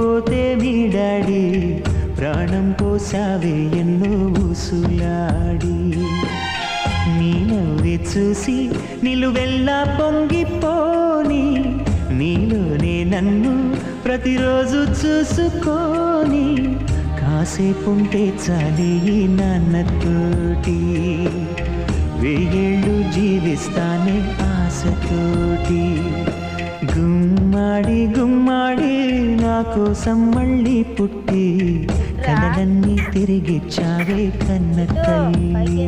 వెళ్ళిపోతే మీ డాడీ ప్రాణం పోసావే ఎన్నో ఊసులాడి నీ నవ్వి చూసి నిలువెల్లా పొంగిపోని నీలోనే నన్ను ప్రతిరోజు చూసుకొని కాసేపుంటే చాలే ఈ నాన్నతోటి వెయ్యేళ్ళు జీవిస్తానే ఆశతోటి గుమ్మాడి గుమ్మాడి నా కోసం మళ్ళీ పుట్టి కలలన్నీ తిరిగిచ్చావే కన్న తల్లి